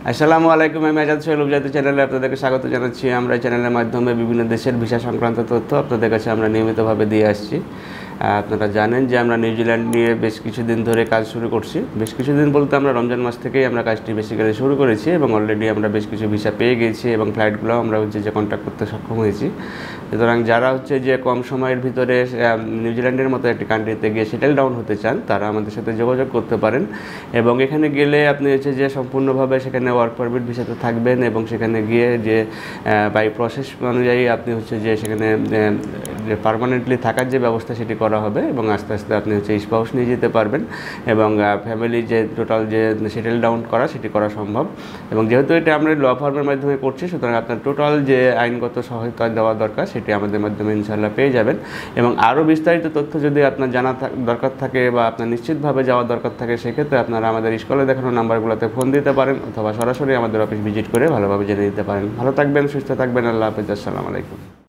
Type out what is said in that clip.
আসসালামু আলাইকুম। আমি আজাদ সোহেল উপজাতি চ্যানেলে আপনাদেরকে স্বাগত জানাচ্ছি। আমরা এই চ্যানেলের মাধ্যমে বিভিন্ন দেশের ভিসা সংক্রান্ত তথ্য আপনাদের কাছে আমরা নিয়মিতভাবে দিয়ে আসছি। আপনারা জানেন যে আমরা নিউজিল্যান্ড নিয়ে বেশ কিছুদিন ধরে কাজ শুরু করছি। বেশ কিছুদিন বলতে আমরা রমজান মাস থেকেই আমরা কাজটি বেসিক্যালি শুরু করেছি এবং অলরেডি আমরা বেশ কিছু ভিসা পেয়ে গেছি এবং ফ্লাইটগুলো আমরা যে কন্ট্যাক্ট করতে সক্ষম হয়েছি। সুতরাং যারা যে কম সময়ের ভিতরে নিউজিল্যান্ডের মতো একটি কান্ট্রিতে গিয়ে সেটেল ডাউন হতে চান তারা আমাদের সাথে যোগাযোগ করতে পারেন এবং এখানে গেলে আপনি যে সম্পূর্ণভাবে সেখানে ওয়ার্ক পারমিট ভিসাতে থাকবেন এবং সেখানে গিয়ে যে বাই প্রসেস অনুযায়ী আপনি যে সেখানে পার্মানেন্টলি থাকার যে ব্যবস্থা সেটি করা হবে এবং আস্তে আস্তে আপনি স্পাউস নিয়ে যেতে পারবেন এবং ফ্যামিলি যে টোটাল যে সেটেল ডাউন করা সেটি করা সম্ভব। এবং যেহেতু এটা আমরা ল ফার্মের মাধ্যমে করছি, সুতরাং আপনার টোটাল যে আইনগত সহায়তা দেওয়া দরকার সেটি আমাদের মাধ্যমে ইনশাআল্লাহ পেয়ে যাবেন। এবং আরও বিস্তারিত তথ্য যদি আপনার জানা দরকার থাকে বা আপনার নিশ্চিতভাবে যাওয়া দরকার থাকে, সেক্ষেত্রে আপনারা আমাদের স্কুলে দেখানো নাম্বারগুলোতে ফোন দিতে পারেন অথবা সরাসরি আমাদের অফিস ভিজিট করে ভালোভাবে জেনে নিতে পারেন। ভালো থাকবেন, সুস্থ থাকবেন। আল্লাহ হাফেজ। আসসালামু আলাইকুম।